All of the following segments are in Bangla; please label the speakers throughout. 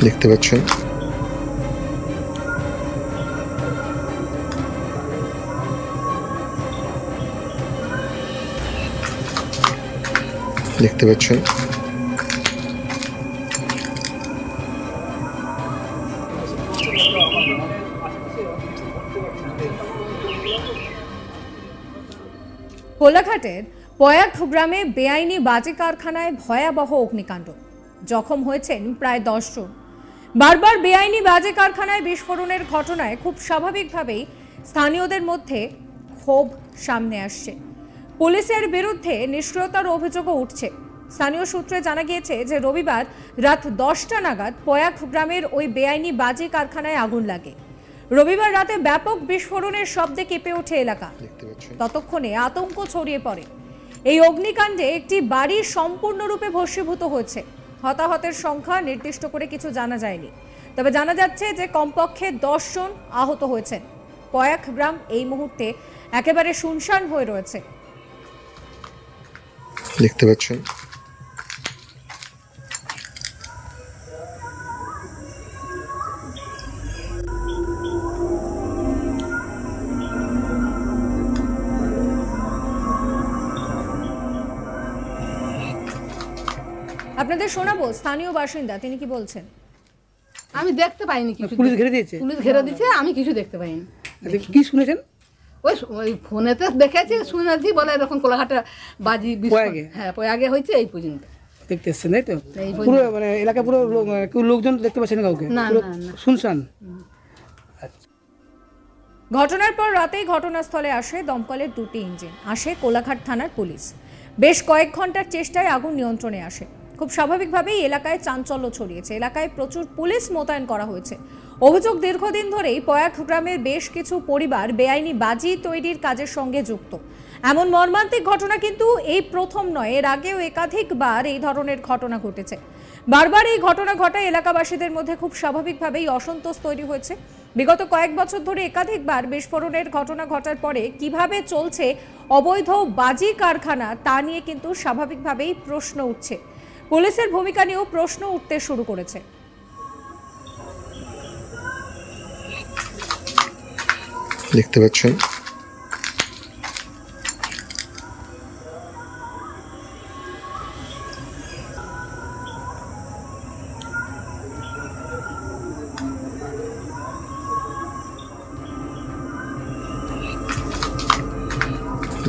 Speaker 1: দেখতে পাচ্ছেন
Speaker 2: কোলাঘাটের পয়াগ গ্রামে বেআইনি বাজি কারখানায় ভয়াবহ অগ্নিকাণ্ড, জখম হয়েছেন প্রায় 10 জন। বারবার বেআইনি বাজি কারখানায় বিস্ফোরণের ঘটনায় খুব স্বাভাবিকভাবেই স্থানীয়দের মধ্যে ক্ষোভ সামনে আসছে। পুলিশের বিরুদ্ধে নিষ্ক্রিয়তার অভিযোগও উঠছে। স্থানীয় সূত্রে জানা গিয়েছে যে রবিবার রাত 10টা নাগাদ পয়াগ গ্রামের ওই বেআইনি বাজি কারখানায় আগুন লাগে। রবিবার রাতে ব্যাপক বিস্ফোরণের শব্দে কেঁপে ওঠে এলাকা। ততক্ষণে আতঙ্ক ছড়িয়ে পড়ে। এই অগ্নিকাণ্ডে একটি বাড়ি সম্পূর্ণরূপে ভস্মীভূত হয়েছে। হতাহতের সংখ্যা নির্দিষ্ট করে কিছু জানা যায়নি, তবে জানা যাচ্ছে যে কমপক্ষে 10 জন আহত হয়েছেন। পয়াগ গ্রাম এই মুহূর্তে একেবারে শুনশান হয়ে রয়েছে।
Speaker 1: দেখতে পাচ্ছেন
Speaker 2: আপনাদের শোনাবো স্থানীয় বাসিন্দা, তিনি কি বলছেন।
Speaker 3: আমি দেখতে পাইনি কিছু।
Speaker 4: পুলিশ ঘিরে দিয়েছে?
Speaker 3: পুলিশ ঘিরে দিয়েছে, আমি কিছু দেখতে পাইনি।
Speaker 4: কি শুনেছেন?
Speaker 3: ওই ফোনেতে দেখেছি, শুনেছি বলে এরকম কোলাঘাটে বাজি
Speaker 4: পয়াগে?
Speaker 3: হ্যাঁ, পয়াগে হয়েছে। এই পর্যন্ত
Speaker 4: দেখতে এসছেন, তাই তো? পুরো মানে এলাকা পুরো লোকজন দেখতে পাচ্ছেন কাউকে?
Speaker 3: না না,
Speaker 4: শুনশান।
Speaker 2: ঘটনার পর রাতেই ঘটনাস্থলে আসে দমকলের 2টি ইঞ্জিন, আসে কোলাঘাট থানার পুলিশ। বেশ কয়েক ঘন্টার চেষ্টায় আগুন নিয়ন্ত্রণে আসে। খুব স্বাভাবিকভাবেই এলাকায় চাঞ্চল্য ছড়িয়েছে। এলাকায় প্রচুর পুলিশ মোতায়েন করা হয়েছে। অভিযোগ, দীর্ঘদিন ধরেই পয়াগ গ্রামের বেশ কিছু পরিবার বেআইনি বাজি তৈরির কাজের সঙ্গে যুক্ত। এমন মর্মান্তিক ঘটনা কিন্তু এই প্রথম নয়, এর আগেও একাধিকবার এই ধরনের ঘটনা ঘটেছে। বারবার এই ঘটনা ঘটায় এলাকাবাসীদের মধ্যে খুব স্বাভাবিকভাবেই অসন্তোষ তৈরি হয়েছে। বিগত কয়েক বছর ধরে একাধিকবার বিস্ফোরণের ঘটনা ঘটার পরে কিভাবে চলছে অবৈধ বাজি কারখানা তা নিয়ে কিন্তু স্বাভাবিকভাবেই প্রশ্ন উঠছে। পুলিশের ভূমিকা নিয়েও প্রশ্ন উঠতে শুরু করেছে।
Speaker 1: দেখতে পাচ্ছেন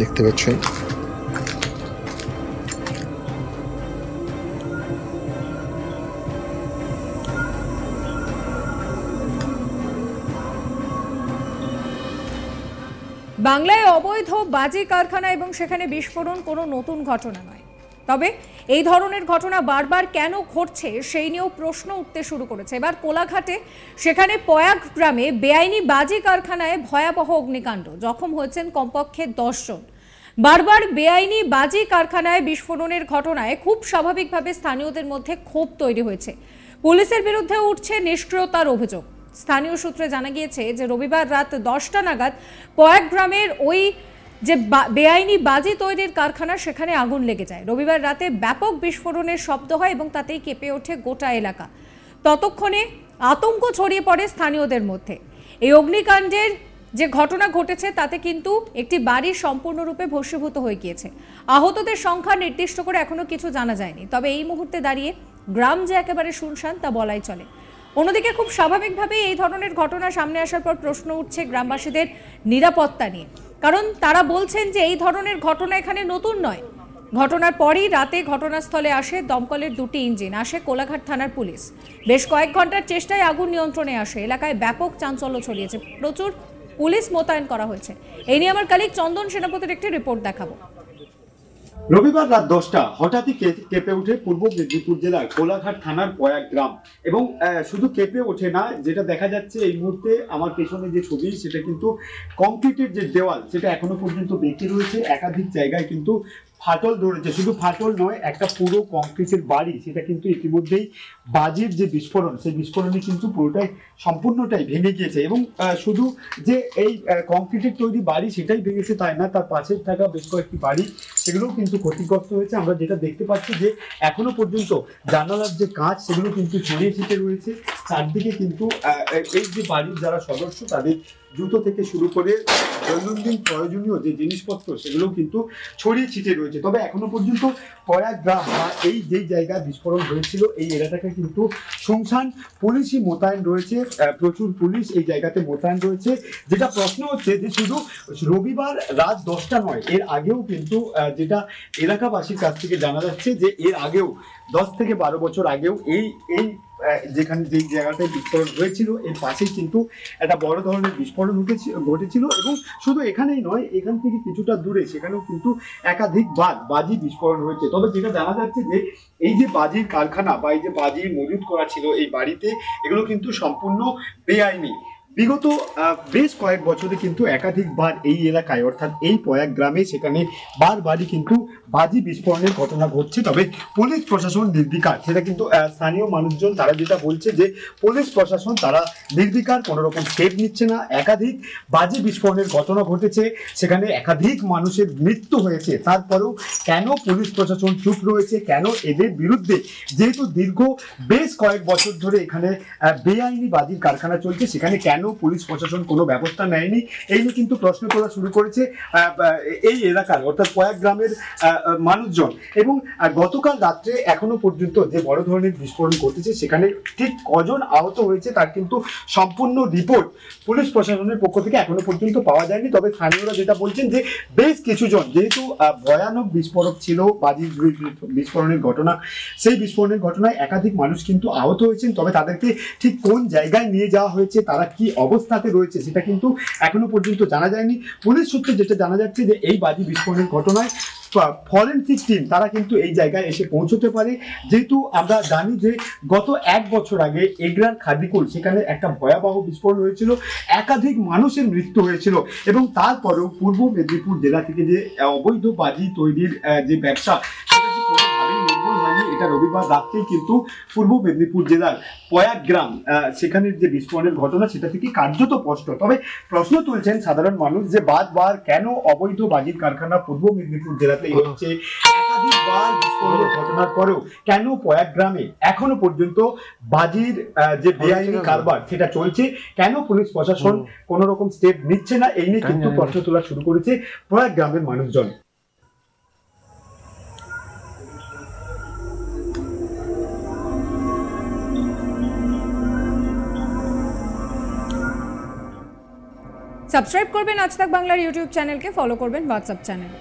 Speaker 1: দেখতে পাচ্ছেন
Speaker 2: বাংলায় অবৈধ বাজি কারখানা এবং সেখানে বিস্ফোরণ কোনো নতুন ঘটনা নয়, তবে এই ধরনের ঘটনা বারবার কেন ঘটছে সেই নিয়েও প্রশ্ন উঠতে শুরু করেছে। এবার কোলাঘাটে সেখানে পয়াগ গ্রামে বেআইনি বাজি কারখানায় ভয়াবহ অগ্নিকাণ্ড, জখম হয়েছেন কমপক্ষে 10 জন। বারবার বেআইনি বাজি কারখানায় বিস্ফোরণের ঘটনায় খুব স্বাভাবিকভাবে স্থানীয়দের মধ্যে ক্ষোভ তৈরি হয়েছে। পুলিশের বিরুদ্ধে উঠছে নিষ্ক্রিয়তার অভিযোগ। স্থানীয় সূত্রে জানা গিয়েছে যে রবিবার রাত 10টা নাগাদ পয়াগ গ্রামের ওই যে বেআইনি বাজি তৈরির কারখানা সেখানে আগুন লেগে যায়। রবিবার রাতে ব্যাপক বিস্ফোরণের শব্দ হয় এবং তাতেই কেঁপে ওঠে গোটা এলাকা। ততক্ষণে আতঙ্ক ছড়িয়ে পড়ে স্থানীয়দের মধ্যে। এই অগ্নিকাণ্ডের যে ঘটনা ঘটেছে তাতে কিন্তু একটি বাড়ি সম্পূর্ণরূপে ভস্মীভূত হয়ে গিয়েছে। আহতদের সংখ্যা নির্দিষ্ট করে এখনো কিছু জানা যায়নি, তবে এই মুহূর্তে দাঁড়িয়ে গ্রাম যে একেবারে শুনশান তা বলাই চলে। অন্যদিকে খুব স্বাভাবিকভাবেই এই ধরনের ঘটনা সামনে আসার পর প্রশ্ন উঠছে গ্রামবাসীদের নিরাপত্তা নিয়ে, কারণ তারা বলছেন যে এই ধরনের ঘটনা এখানে নতুন নয়। ঘটনার পরই রাতে ঘটনাস্থলে আসে দমকলের 2টি ইঞ্জিন, আসে কোলাঘাট থানার পুলিশ। বেশ কয়েক ঘন্টার চেষ্টায় আগুন নিয়ন্ত্রণে আসে। এলাকায় ব্যাপক চাঞ্চল্য ছড়িয়েছে, প্রচুর পুলিশ মোতায়েন করা হয়েছে। এই নিয়ে আমার কলিগ চন্দন সেনাপতির একটি রিপোর্ট দেখাবো।
Speaker 5: রবিবার রাত 10টা হঠাৎই কেঁপে ওঠে পূর্ব মেদিনীপুর জেলার কোলাঘাট থানার পয়াগ গ্রাম। এবং শুধু কেঁপে ওঠে না, যেটা দেখা যাচ্ছে এই মুহূর্তে আমার পেছনে যে ছবি, সেটা কিন্তু কংক্রিটের যে দেওয়াল সেটা এখনো পর্যন্ত বেঁকে রয়েছে। একাধিক জায়গায় কিন্তু ফাটল ধরেছে, শুধু ফাটল নয়, একটা পুরো কংক্রিটের বাড়ি সেটা কিন্তু ইতিমধ্যেই বাজির যে বিস্ফোরণ, সেই বিস্ফোরণে কিন্তু পুরোটাই সম্পূর্ণটাই ভেঙে গিয়েছে। এবং শুধু যে এই কংক্রিটের তৈরি বাড়ি সেটাই ভেঙেছে তাই না, তার পাশে থাকা বেশ কয়েকটি বাড়ি সেগুলোও কিন্তু ক্ষতিগ্রস্ত হয়েছে। আমরা যেটা দেখতে পাচ্ছি যে এখনো পর্যন্ত জানালার যে কাঁচ সেগুলো কিন্তু ছড়িয়ে ছিটে রয়েছে চারদিকে। কিন্তু এই যে বাড়ির যারা সদস্য তাদের জুতো থেকে শুরু করে দৈনন্দিন প্রয়োজনীয় যে জিনিসপত্র সেগুলো কিন্তু ছড়িয়ে ছিটিয়ে রয়েছে। তবে এখনো পর্যন্ত গ্রাম বা এই যেই জায়গায় বিস্ফোরণ হয়েছিল এই এলাকাটা কিন্তু শুনশান, পুলিশই মোতায়েন রয়েছে, প্রচুর পুলিশ এই জায়গাতে মোতায়েন রয়েছে। যেটা প্রশ্ন হচ্ছে যে শুধু রবিবার রাত 10টা নয়, এর আগেও কিন্তু যেটা এলাকাবাসীর কাছ থেকে জানা যাচ্ছে যে এর আগেও 10 থেকে 12 বছর আগেও এই যেখানে যেই জায়গাটায় বিস্ফোরণ হয়েছিল এর পাশেই কিন্তু একটা বড় ধরনের বিস্ফোরণ ঘটেছিল। এবং শুধু এখানেই নয়, এখান থেকে কিছুটা দূরে সেখানেও কিন্তু একাধিকবার বাজি বিস্ফোরণ হয়েছে। তবে যেটা জানা যাচ্ছে যে এই যে বাজির কারখানা বা এই যে বাজি মজুত করা ছিল এই বাড়িতে, এগুলো কিন্তু সম্পূর্ণ বেআইনি। বিগত বেশ কয়েক বছরে কিন্তু একাধিকবার এই এলাকায় অর্থাৎ এই পয়াগ গ্রামে সেখানে বারবারই কিন্তু বাজি বিস্ফোরণের ঘটনা ঘটছে। তবে পুলিশ প্রশাসন নির্বিকার, সেটা কিন্তু স্থানীয় মানুষজন তারা যেটা বলছে যে পুলিশ প্রশাসন তারা নির্বিকার, কোনো রকম স্টেপ নিচ্ছে না। একাধিক বাজি বিস্ফোরণের ঘটনা ঘটেছে, সেখানে একাধিক মানুষের মৃত্যু হয়েছে, তারপরেও কেন পুলিশ প্রশাসন চুপ রয়েছে? কেন এদের বিরুদ্ধে, যেহেতু দীর্ঘ বেশ কয়েক বছর ধরে এখানে বেআইনি বাজির কারখানা চলছে, সেখানে কেন পুলিশ প্রশাসন কোনো ব্যবস্থা নেয়নি? এই নিয়ে কিন্তু প্রশ্ন করা শুরু করেছে এই এলাকার অর্থাৎ পয়াগ গ্রামের মানুষজন। এবং গতকাল রাত্রে এখনো পর্যন্ত যে বড় ধরনের বিস্ফোরণ ঘটেছে সেখানে ঠিক কজন আহত হয়েছে তার কিন্তু সম্পূর্ণ রিপোর্ট পুলিশ প্রশাসনের পক্ষ থেকে এখনো পর্যন্ত পাওয়া যায়নি। তবে স্থানীয়রা যেটা বলছেন যে বেশ কিছুজন, যেহেতু ভয়ানক বিস্ফোরক ছিল বাজির বিস্ফোরণের ঘটনা, সেই বিস্ফোরণের ঘটনায় একাধিক মানুষ কিন্তু আহত হয়েছেন। তবে তাদেরকে ঠিক কোন জায়গায় নিয়ে যাওয়া হয়েছে, তারা কি অবস্থাতে রয়েছে সেটা কিন্তু এখনো পর্যন্ত জানা যায়নি। পুলিশ সূত্রে যেটা জানা যাচ্ছে যে এই বাজি বিস্ফোরণের ঘটনায় ফরেনসিক টিম তারা কিন্তু এই জায়গায় এসে পৌঁছতে পারে। যেহেতু আমরা জানি যে গত 1 বছর আগে এগরার খাদিকুল সেখানে একটা ভয়াবহ বিস্ফোরণ হয়েছিল, একাধিক মানুষের মৃত্যু হয়েছিল। এবং তারপরেও পূর্ব মেদিনীপুর জেলা থেকে যে অবৈধ বাজি তৈরির যে ব্যবসা সেটা যে কোনোভাবেই নির্মূল হয়নি। এটা রবিবার রাত্রেই কিন্তু পূর্ব মেদিনীপুর জেলার পয়াগ গ্রাম সেখানের যে বিস্ফোরণের ঘটনা সেটা থেকে কার্যত স্পষ্ট। তবে প্রশ্ন তুলছেন সাধারণ মানুষ যে বারবার কেন অবৈধ বাজির কারখানা পূর্ব মেদিনীপুর জেলাতেই হচ্ছে, একাধিকবার বিস্ফোরণের ঘটনার পরেও কেন পয়াগ গ্রামে এখনো পর্যন্ত বাজির যে বেআইনি কারবার সেটা চলছে, কেন পুলিশ প্রশাসন কোন রকম স্টেপ নিচ্ছে না? এই নিয়ে কিন্তু প্রশ্ন তোলা শুরু করেছে পয়াগ গ্রামের মানুষজন।
Speaker 2: সাবস্ক্রাইব করবেন আজ তাক বাংলার ইউটিউব চ্যানেলকে, ফলো করবেন হোয়াটসঅ্যাপ চ্যানেল।